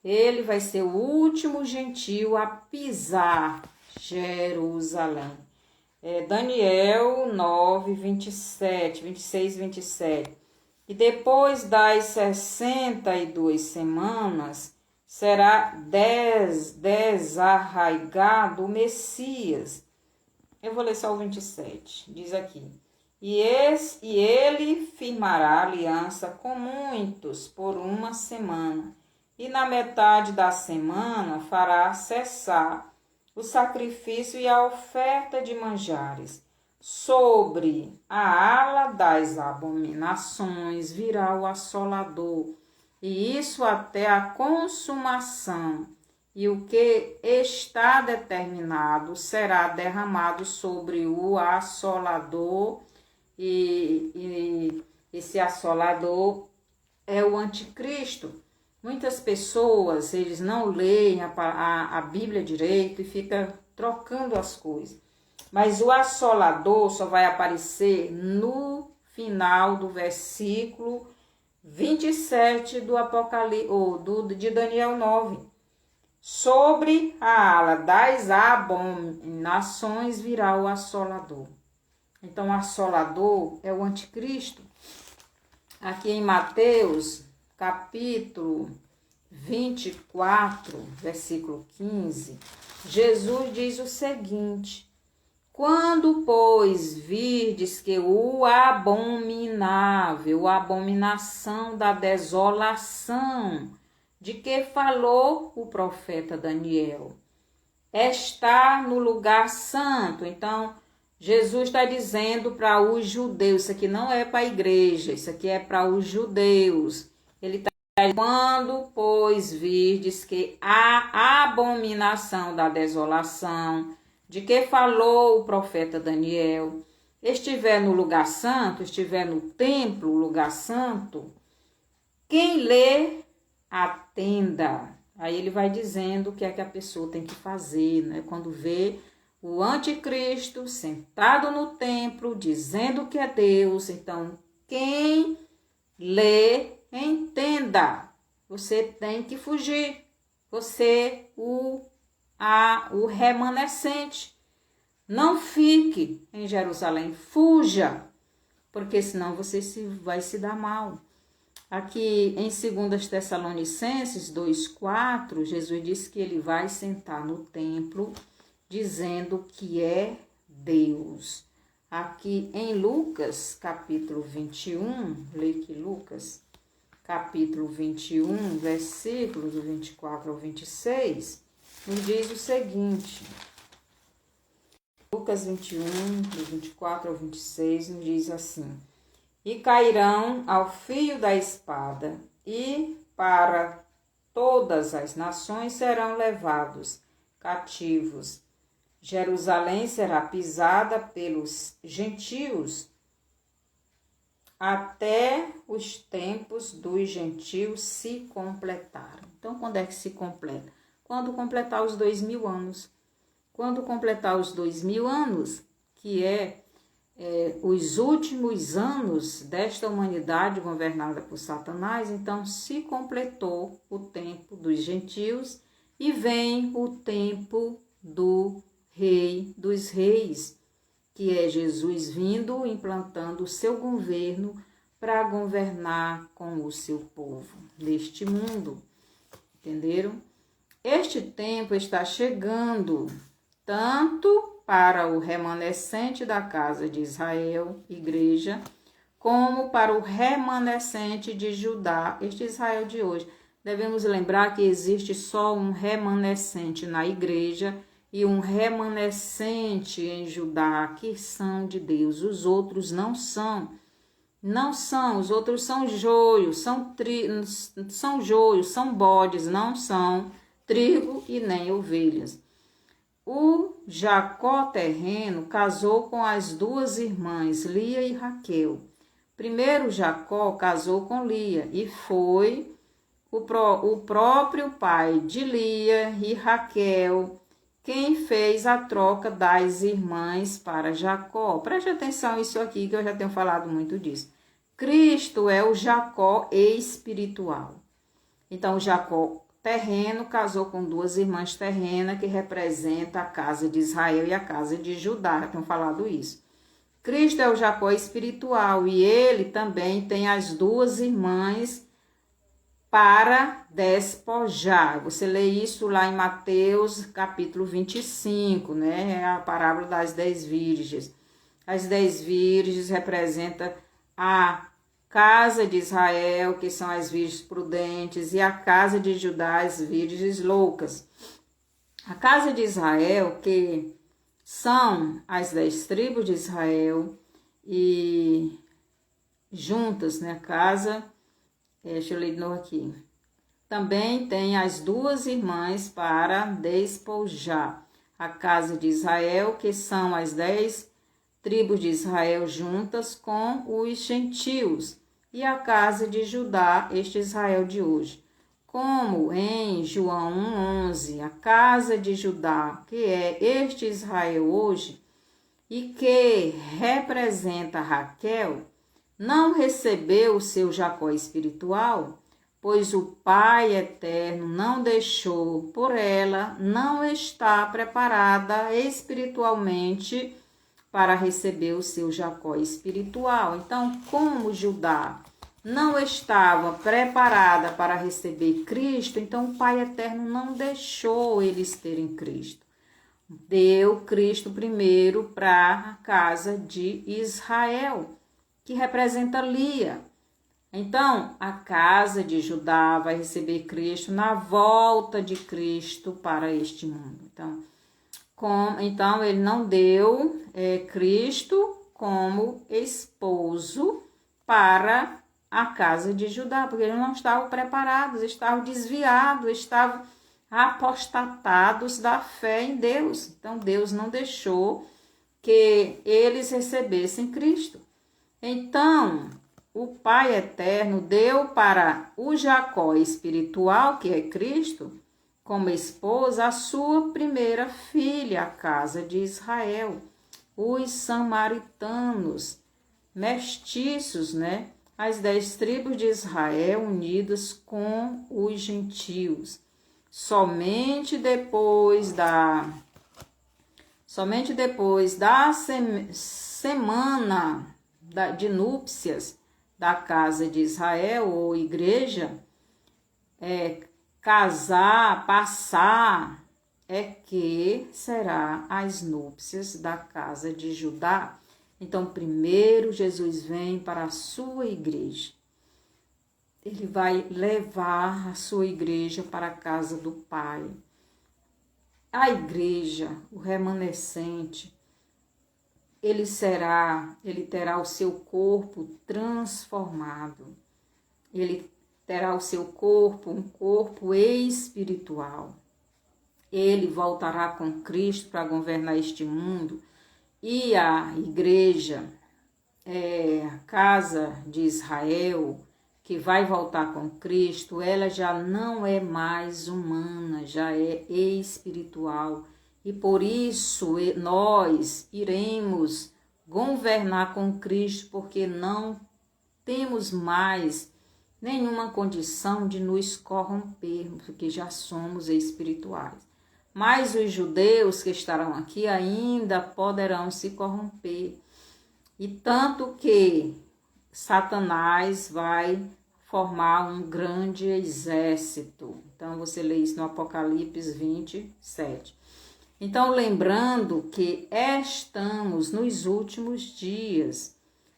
ele vai ser o último gentio a pisar Jerusalém. Daniel 9, 27, 26, 27. E depois das 62 semanas, será desarraigado o Messias. Eu vou ler só o 27, diz aqui. E ele firmará aliança com muitos por uma semana, e na metade da semana fará cessar o sacrifício e a oferta de manjares. Sobre a ala das abominações virá o assolador, e isso até a consumação, e o que está determinado será derramado sobre o assolador, e esse assolador é o anticristo. Muitas pessoas, eles não leem a Bíblia direito e ficam trocando as coisas. Mas o assolador só vai aparecer no final do versículo 27 do Apocalipse, de Daniel 9. Sobre a ala das abominações virá o assolador. Então, o assolador é o anticristo. Aqui em Mateus, capítulo 24, versículo 15, Jesus diz o seguinte: quando, pois, virdes que o abominável, a abominação da desolação, de que falou o profeta Daniel, está no lugar santo. Então, Jesus está dizendo para os judeus, isso aqui não é para a igreja, isso aqui é para os judeus. Ele está dizendo, quando, pois, virdes que a abominação da desolação, de que falou o profeta Daniel, estiver no lugar santo, estiver no templo, lugar santo, quem lê, atenda. Aí ele vai dizendo o que é que a pessoa tem que fazer, né? Quando vê o anticristo sentado no templo, dizendo que é Deus, então quem lê, entenda. Você tem que fugir. Você, o remanescente. Não fique em Jerusalém, fuja, porque senão você vai se dar mal. Aqui em 2 Tessalonicenses 2,4, Jesus disse que ele vai sentar no templo, dizendo que é Deus. Aqui em Lucas, capítulo 21, leia aqui Lucas, capítulo 21, versículos do 24 ao 26, nos diz o seguinte. Lucas 21, do 24 ao 26, nos diz assim: e cairão ao fio da espada, e para todas as nações serão levados cativos. Jerusalém será pisada pelos gentios, até os tempos dos gentios se completaram. Então, quando é que se completa? Quando completar os 2000 anos. Quando completar os 2000 anos, que é os últimos anos desta humanidade governada por Satanás, então se completou o tempo dos gentios e vem o tempo do Rei dos Reis, que é Jesus vindo, implantando o seu governo para governar com o seu povo neste mundo. Entenderam? Este tempo está chegando, tanto para o remanescente da casa de Israel, igreja, como para o remanescente de Judá, este Israel de hoje. Devemos lembrar que existe só um remanescente na igreja e um remanescente em Judá, que são de Deus. Os outros não são. Não são, os outros são joios, são joios, são bodes, não são trigo e nem ovelhas. O Jacó terreno casou com as duas irmãs, Lia e Raquel. Primeiro Jacó casou com Lia e foi o próprio pai de Lia e Raquel quem fez a troca das irmãs para Jacó. Preste atenção isso aqui que eu já tenho falado muito disso. Cristo é o Jacó espiritual. Então, o Jacó terreno casou com duas irmãs terrenas que representam a casa de Israel e a casa de Judá. Já tenho falado isso. Cristo é o Jacó espiritual e ele também tem as duas irmãs para despojar. Você lê isso lá em Mateus capítulo 25, né? É a parábola das 10 virgens. As 10 virgens representam a casa de Israel, que são as virgens prudentes, e a casa de Judá, as virgens loucas. A casa de Israel, que são as 10 tribos de Israel, e juntas, né? Casa, deixa eu ler de novo aqui. Também tem as duas irmãs para despojar. A casa de Israel, que são as 10 tribos de Israel juntas com os gentios, e a casa de Judá, este Israel de hoje. Como em João 1,11, a casa de Judá, que é este Israel hoje, e que representa Raquel, não recebeu o seu Jacó espiritual, pois o Pai eterno não deixou por ela, não está preparada espiritualmente para receber o seu Jacó espiritual. Então, como Judá não estava preparada para receber Cristo, então o Pai eterno não deixou eles terem Cristo. Deu Cristo primeiro para a casa de Israel, que representa Lia. Então, a casa de Judá vai receber Cristo na volta de Cristo para este mundo. Então ele não deu Cristo como esposo para a casa de Judá, porque eles não estavam preparados, estavam desviados, estavam apostatados da fé em Deus. Então, Deus não deixou que eles recebessem Cristo. Então, o Pai eterno deu para o Jacó espiritual, que é Cristo, como esposa, a sua primeira filha, a casa de Israel, os samaritanos, mestiços, né? As 10 tribos de Israel unidas com os gentios. Somente depois da semana de núpcias da casa de Israel ou igreja, passar, é que será as núpcias da casa de Judá. Então, primeiro Jesus vem para a sua igreja. Ele vai levar a sua igreja para a casa do Pai. A igreja, o remanescente, ele terá o seu corpo transformado. Ele terá o seu corpo, um corpo espiritual. Ele voltará com Cristo para governar este mundo. E a igreja, a casa de Israel, que vai voltar com Cristo, ela já não é mais humana, já é espiritual. E por isso nós iremos governar com Cristo, porque não temos mais nenhuma condição de nos corrompermos, porque já somos espirituais. Mas os judeus que estarão aqui ainda poderão se corromper. E tanto que Satanás vai formar um grande exército. Então, você lê isso no Apocalipse 27. Então, lembrando que estamos nos últimos dias,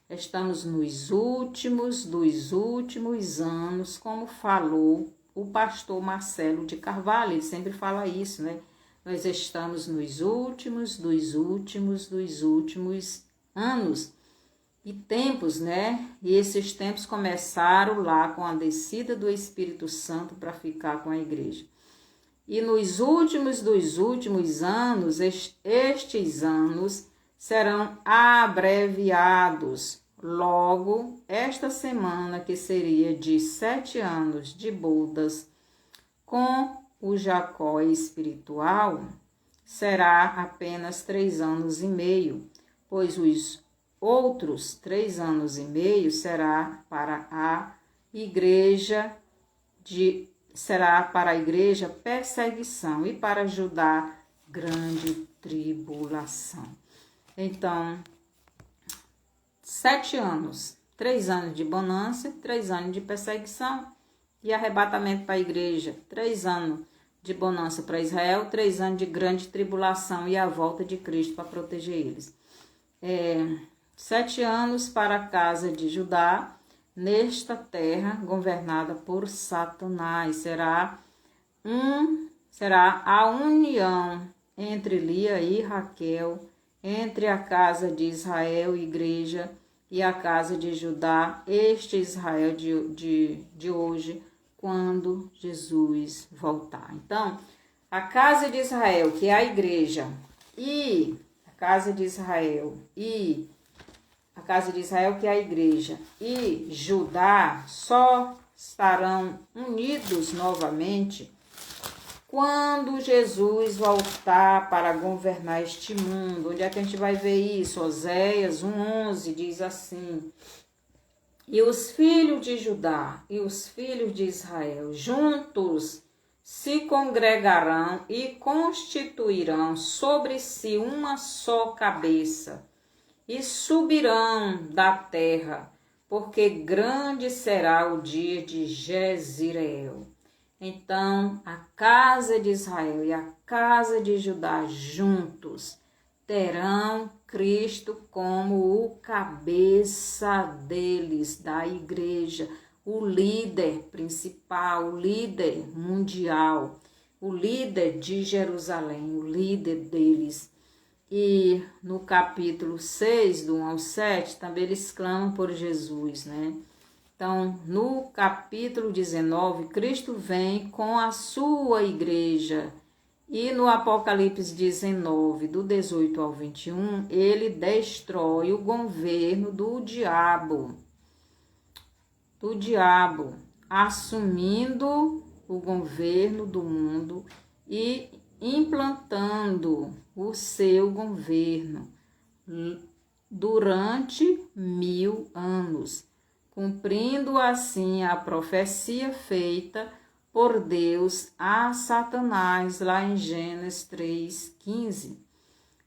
estamos nos últimos dos últimos anos, como falou o pastor Marcelo de Carvalho. Ele sempre fala isso, né? Nós estamos nos últimos dos últimos dos últimos anos e tempos, né? E esses tempos começaram lá com a descida do Espírito Santo para ficar com a igreja. E nos últimos dos últimos anos, estes anos serão abreviados. Logo, esta semana, que seria de 7 anos de bodas com o Jacó espiritual, será apenas 3 anos e meio, pois os outros 3 anos e meio será para a igreja perseguição e para Judá grande tribulação. Então, 7 anos, 3 anos de bonança, 3 anos de perseguição e arrebatamento para a igreja, 3 anos de bonança para Israel, 3 anos de grande tribulação e a volta de Cristo para proteger eles. 7 anos para a casa de Judá, nesta terra governada por Satanás. Será a união entre Lia e Raquel, entre a casa de Israel, igreja, e a casa de Judá, este Israel de hoje, quando Jesus voltar. Então, a casa de Israel, que é a igreja, e a casa de Israel, que é a igreja, e Judá só estarão unidos novamente quando Jesus voltar para governar este mundo. Onde é que a gente vai ver isso? Oséias 1:11 diz assim: e os filhos de Judá e os filhos de Israel juntos se congregarão e constituirão sobre si uma só cabeça, e subirão da terra, porque grande será o dia de Jezreel. Então, a casa de Israel e a casa de Judá juntos terão Cristo como o cabeça deles, da igreja, o líder principal, o líder mundial, o líder de Jerusalém, o líder deles. E no capítulo 6, do 1 ao 7, também eles clamam por Jesus, né? Então, no capítulo 19, Cristo vem com a sua igreja. E no Apocalipse 19, do 18 ao 21, ele destrói o governo do diabo, assumindo o governo do mundo e implantando o seu governo durante 1000 anos, cumprindo assim a profecia feita por Deus a Satanás, lá em Gênesis 3:15.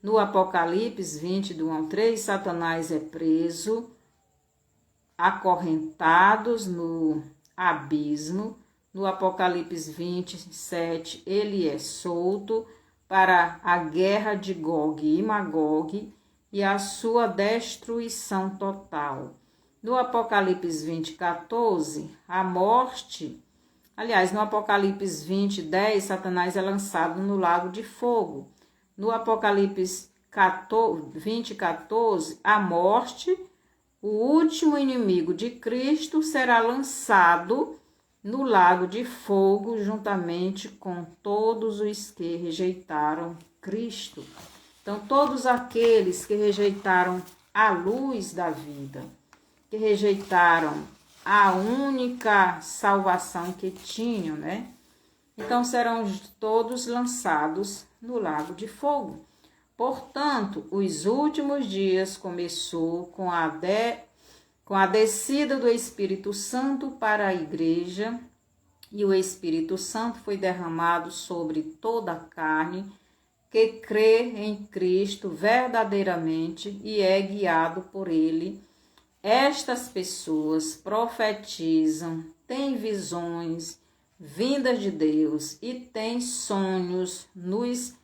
No Apocalipse 20, do 1 ao 3, Satanás é preso, acorrentados no abismo. No Apocalipse 27, ele é solto para a guerra de Gog e Magog e a sua destruição total. No Apocalipse 20:14, a morte. Aliás, no Apocalipse 20:10, Satanás é lançado no lago de fogo. No Apocalipse 20:14, a morte, o último inimigo de Cristo, será lançado no lago de fogo, juntamente com todos os que rejeitaram Cristo. Então, todos aqueles que rejeitaram a luz da vida, que rejeitaram a única salvação que tinham, né? Então, serão todos lançados no lago de fogo. Portanto, os últimos dias começou com a descida do Espírito Santo para a igreja, e o Espírito Santo foi derramado sobre toda a carne que crê em Cristo verdadeiramente e é guiado por ele. Estas pessoas profetizam, têm visões vindas de Deus e têm sonhos nos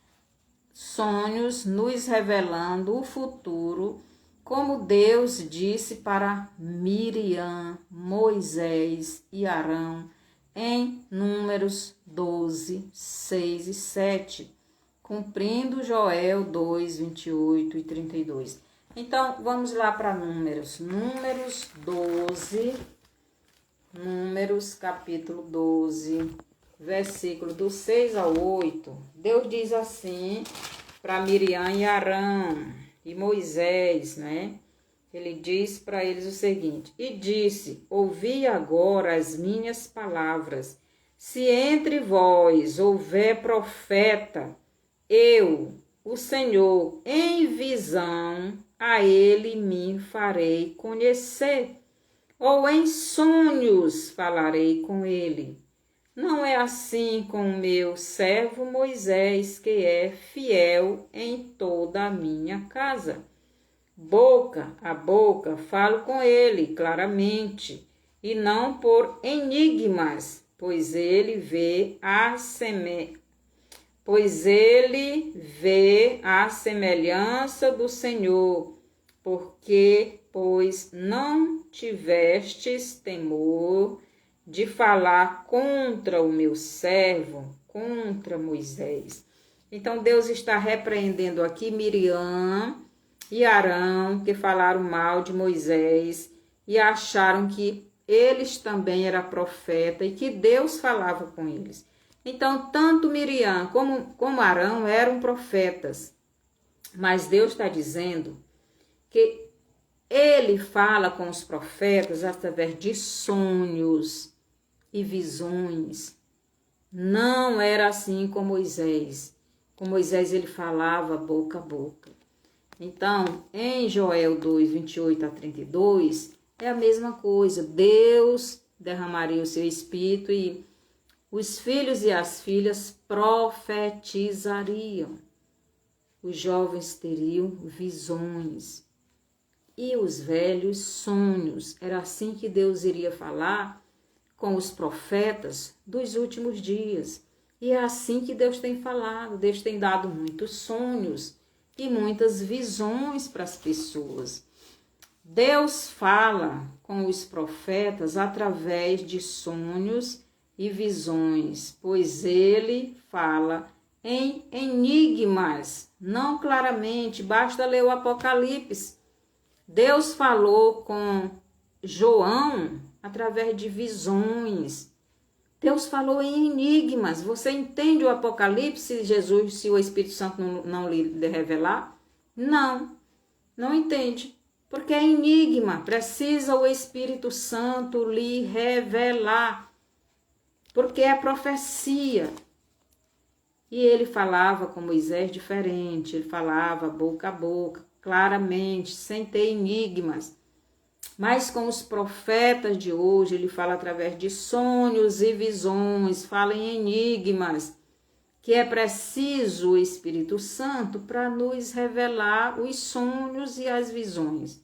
revelando o futuro, como Deus disse para Miriam, Moisés e Arão, em Números 12, 6 e 7, cumprindo Joel 2, 28 e 32. Então, vamos lá para Números. Números 12, Números capítulo 12, versículo do 6 ao 8, Deus diz assim para Miriam e Arão e Moisés, né? Ele diz para eles o seguinte: e disse: ouvi agora as minhas palavras. Se entre vós houver profeta, eu, o Senhor, em visão, a ele me farei conhecer, ou em sonhos falarei com ele. Não é assim com o meu servo Moisés, que é fiel em toda a minha casa. Boca a boca falo com ele claramente, e não por enigmas, pois ele vê a semelhança do Senhor, pois não tivestes temor de falar contra o meu servo, contra Moisés. Então Deus está repreendendo aqui Miriam e Arão, que falaram mal de Moisés e acharam que eles também eram profeta e que Deus falava com eles. Então, tanto Miriam como Arão eram profetas, mas Deus está dizendo que ele fala com os profetas através de sonhos e visões. Não era assim com Moisés. Com Moisés ele falava boca a boca. Então, em Joel 2, 28 a 32, é a mesma coisa. Deus derramaria o seu espírito e os filhos e as filhas profetizariam. Os jovens teriam visões e os velhos sonhos. Era assim que Deus iria falar com os profetas dos últimos dias. E é assim que Deus tem falado. Deus tem dado muitos sonhos e muitas visões para as pessoas. Deus fala com os profetas através de sonhos e visões, pois ele fala em enigmas, não claramente, basta ler o Apocalipse. Deus falou com João através de visões. Deus falou em enigmas. Você entende o Apocalipse, Jesus, se o Espírito Santo não lhe revelar? Não entende. Porque é enigma. Precisa o Espírito Santo lhe revelar. Porque é profecia. E ele falava com Moisés diferente. Ele falava boca a boca, claramente, sem ter enigmas. Mas com os profetas de hoje, ele fala através de sonhos e visões, fala em enigmas, que é preciso o Espírito Santo para nos revelar os sonhos e as visões.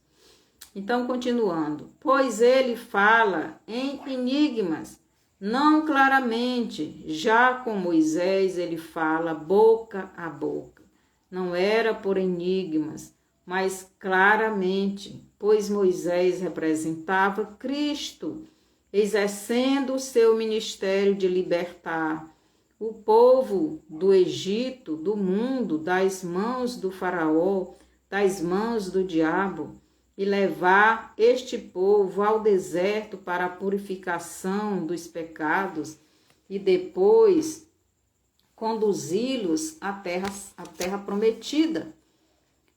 Então, continuando, pois ele fala em enigmas, não claramente, já com Moisés ele fala boca a boca. Não era por enigmas, mas claramente, pois Moisés representava Cristo, exercendo o seu ministério de libertar o povo do Egito, do mundo, das mãos do faraó, das mãos do diabo, e levar este povo ao deserto para a purificação dos pecados e depois conduzi-los à terra prometida.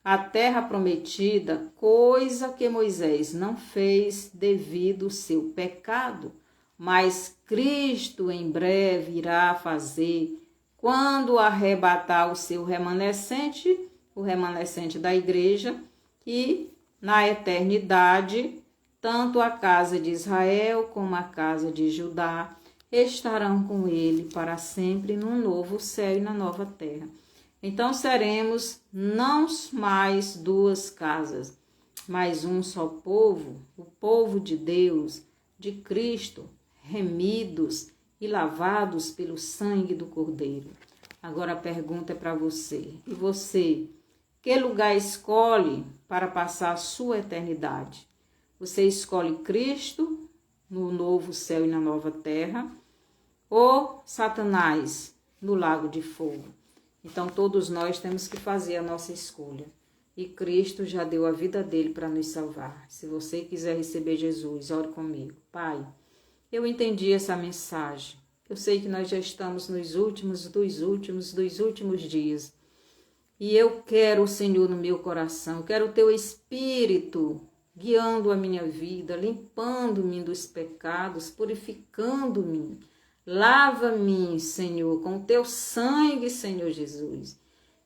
A terra prometida, coisa que Moisés não fez devido ao seu pecado, mas Cristo em breve irá fazer quando arrebatar o seu remanescente, o remanescente da igreja, e na eternidade, tanto a casa de Israel como a casa de Judá estarão com ele para sempre no novo céu e na nova terra. Então seremos não mais duas casas, mas um só povo, o povo de Deus, de Cristo, remidos e lavados pelo sangue do Cordeiro. Agora a pergunta é para você. E você, que lugar escolhe para passar a sua eternidade? Você escolhe Cristo no novo céu e na nova terra, ou Satanás no lago de fogo? Então, todos nós temos que fazer a nossa escolha. E Cristo já deu a vida dele para nos salvar. Se você quiser receber Jesus, ore comigo. Pai, eu entendi essa mensagem. Eu sei que nós já estamos nos últimos dos últimos dias. E eu quero o Senhor no meu coração, eu quero o teu Espírito guiando a minha vida, limpando-me dos pecados, purificando-me. Lava-me, Senhor, com o teu sangue, Senhor Jesus.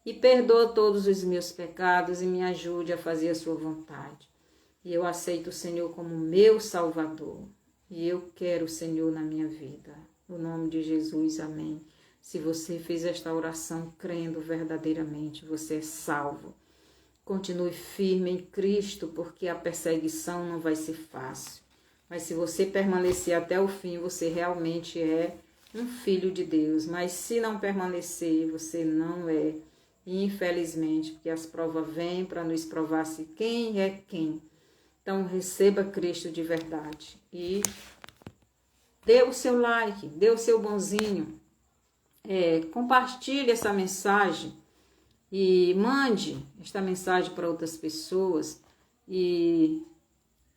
E perdoa todos os meus pecados e me ajude a fazer a sua vontade. E eu aceito o Senhor como meu Salvador. E eu quero o Senhor na minha vida. No nome de Jesus, amém. Se você fez esta oração crendo verdadeiramente, você é salvo. Continue firme em Cristo, porque a perseguição não vai ser fácil. Mas se você permanecer até o fim, você realmente é um filho de Deus. Mas se não permanecer, você não é. Infelizmente, porque as provas vêm para nos provar se quem é quem. Então, receba Cristo de verdade. E dê o seu like, dê o seu bonzinho. Compartilhe essa mensagem e mande esta mensagem para outras pessoas. E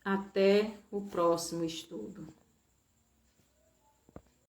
até o próximo estudo.